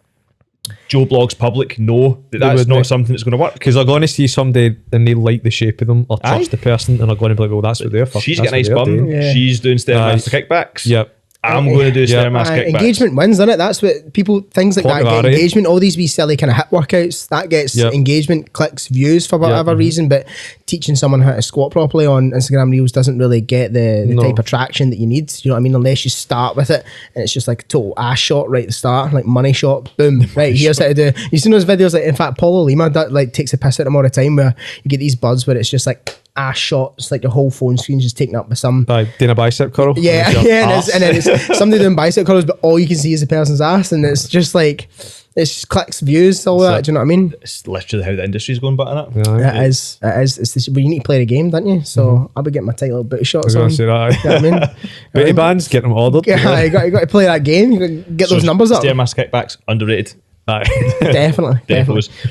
[SPEAKER 1] Joe Blogs public know that that's not something that's going to work?
[SPEAKER 3] Because they're going to see somebody and they like the shape of them or trust the person, and they're going to be like, well, that's what they're for.
[SPEAKER 1] She's got a nice bum. She's doing Stairmaster kickbacks.
[SPEAKER 3] Yep.
[SPEAKER 1] I'm going to do Stairmaster kickbacks.
[SPEAKER 2] Engagement wins, doesn't it? That's what people, things like that get engagement. All these wee silly kind of hit workouts, that gets engagement, clicks, views for whatever reason. But teaching someone how to squat properly on Instagram Reels doesn't really get the type of traction that you need. You know what I mean? Unless you start with it and it's just like a total ass shot right at the start, like money shot, boom, right, here's how to do. You seen those videos? Like, in fact, Paulo Lima that like takes a piss at them all the time, where you get these buds where it's just like ass shot. It's like your whole phone screen just taken up with some
[SPEAKER 3] doing a bicep curl.
[SPEAKER 2] And then it's somebody doing bicep curls, but all you can see is the person's ass, and it's just like it's just clicks, views, all that. Do you know what I mean?
[SPEAKER 1] It's literally how the industry's going button up.
[SPEAKER 2] It is. It's but you need to play the game, don't you? So I'll be getting my tight little booty shots on.
[SPEAKER 3] Say that.
[SPEAKER 2] You know what I mean?
[SPEAKER 3] Bootybands, get them ordered.
[SPEAKER 2] Yeah, you got to play that game. You got to get those numbers up.
[SPEAKER 1] Stairmaster kickbacks underrated.
[SPEAKER 2] Definitely.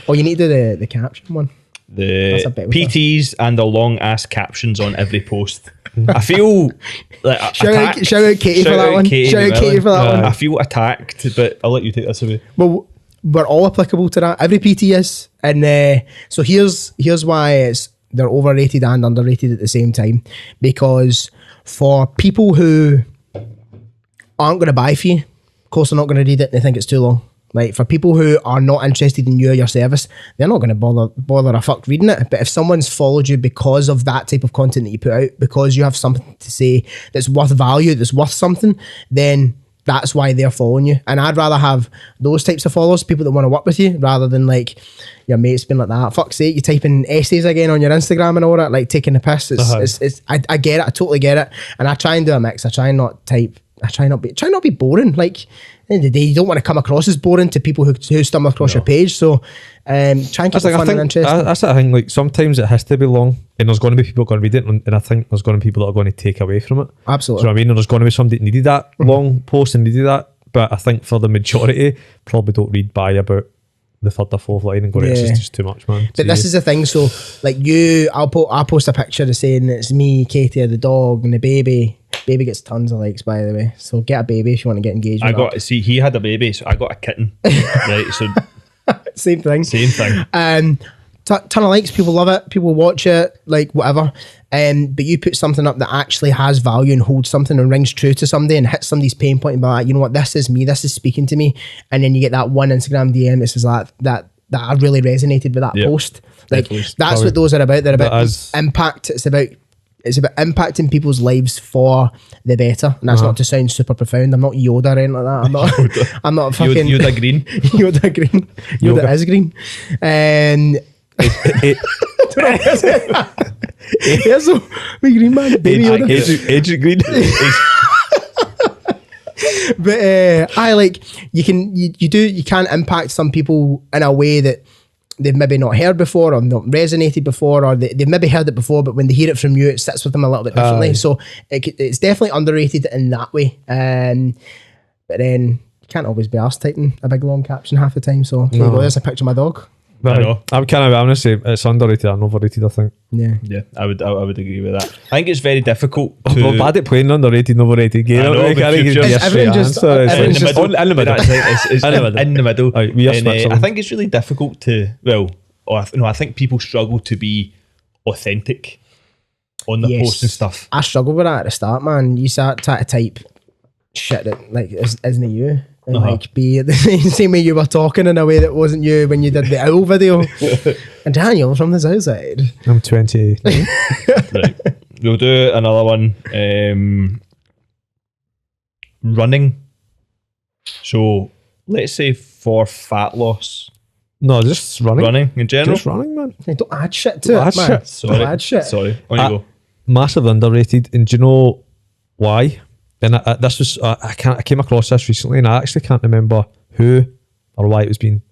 [SPEAKER 2] Oh, you need to do the caption one.
[SPEAKER 1] The PTs and the long ass captions on every post. I feel like
[SPEAKER 2] shout out Katie for that one. Shout out Katie for that one.
[SPEAKER 1] I feel attacked, but I'll let you take this away.
[SPEAKER 2] Well, we're all applicable to that. Every PT is, and so here's why they're overrated and underrated at the same time. Because for people who aren't going to buy for you, of course they're not going to read it. They think it's too long. Like, for people who are not interested in you or your service, they're not going to bother a fuck reading it. But if someone's followed you because of that type of content that you put out, because you have something to say that's worth value, that's worth something, then that's why they're following you. And I'd rather have those types of followers, people that want to work with you, rather than like your mates being like that. Fuck's sake, you type in essays again on your Instagram and all that, like taking the piss. I get it. I totally get it. And I try and do a mix. I try not be boring. Like, at the end of the day, you don't want to come across as boring to people who stumble across your page. So try and keep it fun and interesting.
[SPEAKER 3] That's the thing. Like, sometimes it has to be long, and there's going to be people going to read it, and I think there's going to be people that are going to take away from it.
[SPEAKER 2] Absolutely.
[SPEAKER 3] So I mean, there's going to be somebody that needed that long post and needed that, but I think for the majority, probably don't read by about the third or fourth line and go, it's just too much, man.
[SPEAKER 2] But this is the thing. So like I'll post a picture of saying it's me, Katie, the dog, and the baby. Baby gets tons of likes, by the way. So get a baby if you want to get engagement.
[SPEAKER 1] He had a baby, so I got a kitten. Right, so
[SPEAKER 2] same thing.
[SPEAKER 1] Ton
[SPEAKER 2] of likes, people love it, people watch it, like whatever. But you put something up that actually has value and holds something and rings true to somebody and hits somebody's pain point and be like, you know what, this is me, this is speaking to me. And then you get that one Instagram DM that says that I really resonated with that post. Like, that's what those are about. They're about impact. It's about it's about impacting people's lives for the better, and that's not to sound super profound. I'm not Yoda or anything like that. I'm not fucking
[SPEAKER 1] Yoda green.
[SPEAKER 2] Yoda green. Yoda is green. And yeah, so we green man, baby Yoda.
[SPEAKER 3] Agent Green.
[SPEAKER 2] But I like you can impact some people in a way that they've maybe not heard before or not resonated before, or they've maybe heard it before, but when they hear it from you, it sits with them a little bit differently. So it's definitely underrated in that way. But then you can't always be arsed typing a big long caption half the time. So there you go, there's a picture of my dog.
[SPEAKER 1] I know.
[SPEAKER 3] I'm going to say it's underrated and overrated, I think.
[SPEAKER 2] Yeah.
[SPEAKER 1] Yeah, I would agree with that. I think it's very difficult to...
[SPEAKER 3] We're bad at playing underrated and overrated game.
[SPEAKER 1] I know,
[SPEAKER 3] We can't
[SPEAKER 1] but
[SPEAKER 3] give you a
[SPEAKER 2] everyone
[SPEAKER 3] straight
[SPEAKER 2] just-
[SPEAKER 3] answer. It's
[SPEAKER 2] everyone's
[SPEAKER 3] just
[SPEAKER 2] just-
[SPEAKER 3] in the middle.
[SPEAKER 1] It's in the middle.
[SPEAKER 3] Right, we are
[SPEAKER 1] And, I
[SPEAKER 3] Switzerland.
[SPEAKER 1] think it's really difficult to... Well, I think people struggle to be authentic on the posts and stuff.
[SPEAKER 2] I struggled with that at the start, man. You start trying to type shit that like isn't you. And like be the same way you were talking in a way that wasn't you when you did the owl video. And Daniel from the south side.
[SPEAKER 3] I'm 28.
[SPEAKER 1] Right. We'll do another one. Running. So let's say for fat loss.
[SPEAKER 3] No, just running.
[SPEAKER 1] Running in general.
[SPEAKER 3] Just running, man.
[SPEAKER 2] Hey, don't add shit to
[SPEAKER 3] Don't
[SPEAKER 2] it,
[SPEAKER 3] add
[SPEAKER 2] man.
[SPEAKER 3] shit.
[SPEAKER 1] Sorry.
[SPEAKER 2] Don't add shit.
[SPEAKER 1] Sorry. On you go.
[SPEAKER 3] Massive underrated. And do you know why? And this was I came across this recently, and I actually can't remember who or why it was being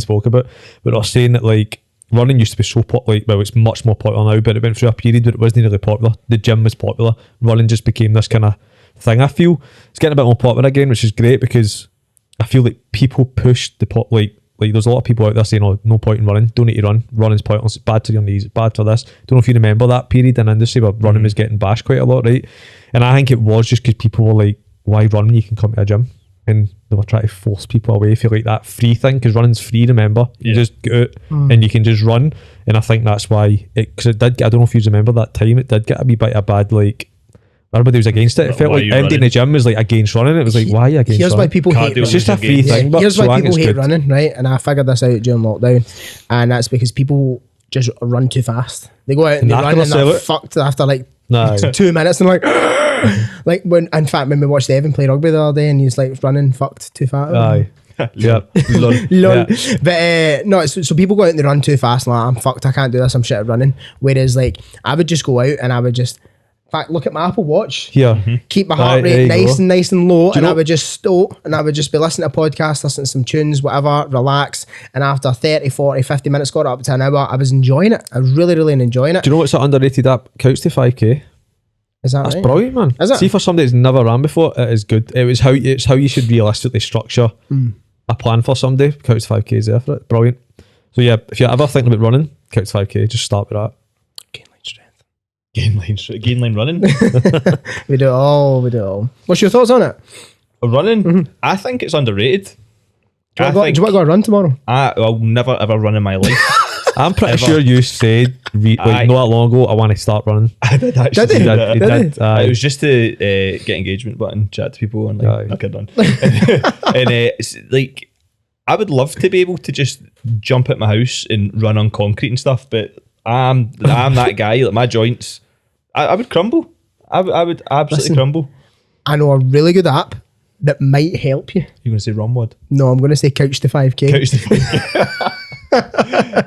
[SPEAKER 3] spoke about. But I was saying that like running used to be so popular. Well, it's much more popular now, but it went through a period where it wasn't really popular. The gym was popular. Running just became this kind of thing. I feel it's getting a bit more popular again, which is great because I feel like people push the like there's a lot of people out there saying, "Oh, no point in running. Don't need to run. Running's pointless. It's bad for your knees. It's bad for this." Don't know if you remember that period in industry where running was getting bashed quite a lot, right? And I think it was just because people were like, "Why run when you can come to a gym?" And they were trying to force people away for like that free thing, because running's free. Remember, you just go out and you can just run. And I think that's why because it did. I don't know if you remember that time. It did get a wee bit of bad like. Everybody was against it. It felt
[SPEAKER 1] Why
[SPEAKER 3] like
[SPEAKER 1] are you
[SPEAKER 3] everybody in the gym was like against running. It was like, why are you against
[SPEAKER 2] Here's
[SPEAKER 3] running?
[SPEAKER 2] why people hate
[SPEAKER 1] Cardio
[SPEAKER 3] It's just a
[SPEAKER 1] against.
[SPEAKER 3] free thing. But
[SPEAKER 2] Here's
[SPEAKER 3] so I
[SPEAKER 2] why
[SPEAKER 3] think
[SPEAKER 2] people
[SPEAKER 3] it's
[SPEAKER 2] hate
[SPEAKER 3] good.
[SPEAKER 2] running, right? And I figured this out during lockdown, and that's because people just run too fast. They go out and they
[SPEAKER 3] Knock
[SPEAKER 2] run and they're
[SPEAKER 3] themselves
[SPEAKER 2] fucked after like
[SPEAKER 3] Nah.
[SPEAKER 2] 2 minutes and like like when in fact when we watched Evan play rugby the other day and he's like running fucked too fast.
[SPEAKER 3] Aye. Yeah.
[SPEAKER 2] Lol.
[SPEAKER 3] Yeah.
[SPEAKER 2] But no, so people go out and they run too fast and like, I'm fucked, I can't do this, I'm shit at running. Whereas like I would just go out and I would just in fact look at my Apple Watch.
[SPEAKER 3] Here.
[SPEAKER 2] Keep my heart
[SPEAKER 3] Aye, there
[SPEAKER 2] rate
[SPEAKER 3] you
[SPEAKER 2] nice and low, and
[SPEAKER 3] know-
[SPEAKER 2] I would just stoke and I would just be listening to podcasts, listening to some tunes, whatever, relax. And after 30, 40, 50 minutes, got up to an hour, I was enjoying it. I was really enjoying it.
[SPEAKER 3] Do you know what's an underrated app? Couch to 5k.
[SPEAKER 2] Is that
[SPEAKER 3] That's
[SPEAKER 2] right?
[SPEAKER 3] brilliant, man.
[SPEAKER 2] Is it?
[SPEAKER 3] See, for somebody that's never ran before, it is good. It's how you should realistically structure a plan for somebody. Couch to 5k is there for it. Brilliant. So yeah, if you're ever thinking about running, Couch to 5k, just start with that.
[SPEAKER 2] Gain line strength.
[SPEAKER 1] Gain line running.
[SPEAKER 2] We do it all. What's your thoughts on it?
[SPEAKER 1] Running. I think it's underrated.
[SPEAKER 2] Do you want to go a run tomorrow?
[SPEAKER 1] I'll never ever run in my life.
[SPEAKER 3] I'm pretty
[SPEAKER 1] Ever.
[SPEAKER 3] sure you said
[SPEAKER 1] Aye.
[SPEAKER 3] not that long ago, I want to start running.
[SPEAKER 1] I did actually.
[SPEAKER 2] Did he?
[SPEAKER 1] do that.
[SPEAKER 3] You
[SPEAKER 2] Did he?
[SPEAKER 3] Aye.
[SPEAKER 1] It was just to get engagement button, chat to people, and like,
[SPEAKER 3] Aye.
[SPEAKER 1] okay, done. And it's like, I would love to be able to just jump at my house and run on concrete and stuff, but I'm that guy. Like my joints, I would crumble. I would absolutely
[SPEAKER 2] Listen.
[SPEAKER 1] crumble.
[SPEAKER 2] I know a really good app that might help you.
[SPEAKER 1] You're gonna say Rumwood?
[SPEAKER 2] No, I'm going to say Couch to 5k.
[SPEAKER 1] Couch to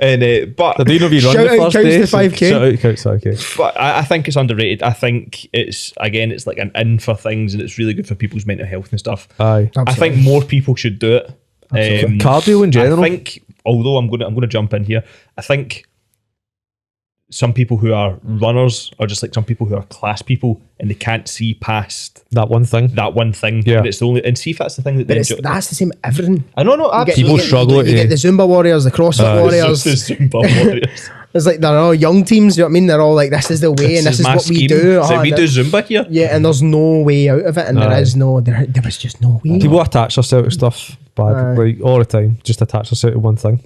[SPEAKER 1] and but
[SPEAKER 3] I do know if you run
[SPEAKER 2] Shout
[SPEAKER 3] the
[SPEAKER 2] out
[SPEAKER 3] first
[SPEAKER 2] Couch
[SPEAKER 3] day.
[SPEAKER 2] to 5K.
[SPEAKER 3] Shout out Couch to 5k.
[SPEAKER 1] But I think it's underrated. I think it's like an in for things, and it's really good for people's mental health and stuff.
[SPEAKER 3] Aye.
[SPEAKER 1] I think more people should do it.
[SPEAKER 3] Cardio in general.
[SPEAKER 1] I think, although I'm gonna jump in here, I think some people who are runners are just like some people who are class people, and they can't see past
[SPEAKER 3] That one thing.
[SPEAKER 1] that one thing.
[SPEAKER 3] Yeah.
[SPEAKER 1] And it's the only, and see if that's the thing that
[SPEAKER 2] But
[SPEAKER 1] they
[SPEAKER 2] it's,
[SPEAKER 1] enjoy.
[SPEAKER 2] that's the same with everything.
[SPEAKER 1] I know, no,
[SPEAKER 2] You get-
[SPEAKER 1] absolutely.
[SPEAKER 3] People
[SPEAKER 2] you get-
[SPEAKER 3] struggle
[SPEAKER 2] You get
[SPEAKER 3] to-
[SPEAKER 2] the Zumba warriors, the CrossFit warriors.
[SPEAKER 1] The Zumba warriors.
[SPEAKER 2] It's like they're all young teams, you know what I mean? They're all like, this is the way and this is
[SPEAKER 1] my
[SPEAKER 2] what we
[SPEAKER 1] scheme.
[SPEAKER 2] do.
[SPEAKER 1] So
[SPEAKER 2] Oh,
[SPEAKER 1] we
[SPEAKER 2] and
[SPEAKER 1] do Zumba here.
[SPEAKER 2] yeah, and there's no way out of it, and
[SPEAKER 3] Aye.
[SPEAKER 2] there was just no way.
[SPEAKER 3] People attach themselves to stuff bad,
[SPEAKER 2] Aye.
[SPEAKER 3] like all the time. Just attach themselves to one thing.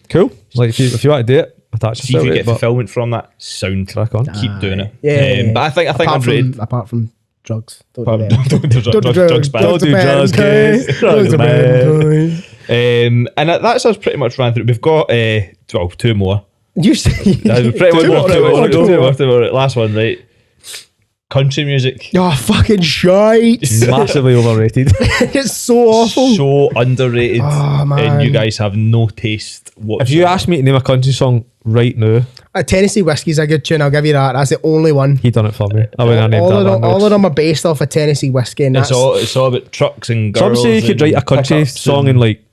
[SPEAKER 3] Cool. Like if you want to do it, attach
[SPEAKER 1] See if
[SPEAKER 3] yourself
[SPEAKER 1] you
[SPEAKER 3] to
[SPEAKER 1] get
[SPEAKER 3] it. But
[SPEAKER 1] fulfillment from that. Sound.
[SPEAKER 3] crack on.
[SPEAKER 1] Keep doing it.
[SPEAKER 2] Yeah.
[SPEAKER 1] But I think underrated.
[SPEAKER 2] apart from drugs. Don't do
[SPEAKER 1] Don't
[SPEAKER 2] that.
[SPEAKER 1] do drugs bad.
[SPEAKER 3] Don't do drugs, guys.
[SPEAKER 2] Drugs are bad, guys.
[SPEAKER 1] And that's us pretty much ran through. We've got 2 more.
[SPEAKER 2] You say
[SPEAKER 1] Pretty much
[SPEAKER 2] Two more.
[SPEAKER 1] two more. Last one, right? Country music.
[SPEAKER 2] Oh, fucking shite.
[SPEAKER 3] Massively overrated.
[SPEAKER 2] It's so awful.
[SPEAKER 1] So underrated.
[SPEAKER 2] Oh, man.
[SPEAKER 1] And you guys have no taste whatsoever.
[SPEAKER 3] If you ask me to name a country song right now,
[SPEAKER 2] Tennessee Whiskey's a good tune, I'll give you that. That's the only one.
[SPEAKER 3] he done it for me. I wouldn't have named that.
[SPEAKER 2] All of them are based off of Tennessee Whiskey, and that's...
[SPEAKER 1] It's all about trucks and girls.
[SPEAKER 3] Some say you could write a country song in like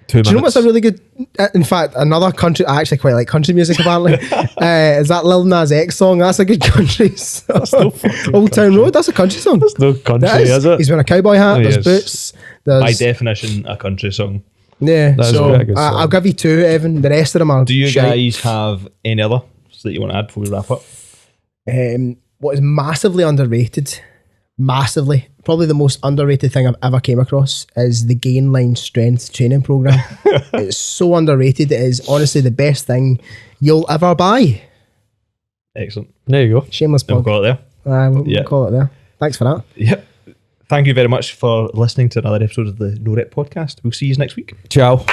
[SPEAKER 3] 2 minutes.
[SPEAKER 2] Do you know what's a really good... In fact, another country... I actually quite like country music, apparently. Is that Lil Nas X song? That's a good country song. Old Town Road, that's a country song.
[SPEAKER 3] There's no country,
[SPEAKER 2] That
[SPEAKER 3] is it?
[SPEAKER 2] He's wearing a cowboy hat,
[SPEAKER 3] Oh,
[SPEAKER 2] there's
[SPEAKER 3] yes.
[SPEAKER 2] boots, there's...
[SPEAKER 1] By definition, a country song.
[SPEAKER 2] Yeah,
[SPEAKER 3] That is
[SPEAKER 2] so
[SPEAKER 3] a very good song.
[SPEAKER 2] I'll give you 2, Evan. The rest of them are
[SPEAKER 1] Do you
[SPEAKER 2] shite.
[SPEAKER 1] guys have any other that you want to add before we wrap up?
[SPEAKER 2] What is massively underrated, probably the most underrated thing I've ever came across is the Gainline Strength Training Program. It's so underrated. It is honestly the best thing you'll ever buy.
[SPEAKER 1] Excellent.
[SPEAKER 3] There you go.
[SPEAKER 2] Shameless
[SPEAKER 1] We'll
[SPEAKER 2] plug.
[SPEAKER 1] call it there.
[SPEAKER 2] We'll
[SPEAKER 1] Yeah.
[SPEAKER 2] call it there. Thanks for that.
[SPEAKER 1] Yep. Thank you very much for listening to another episode of the No Rep podcast. We'll see you next week.
[SPEAKER 3] Ciao.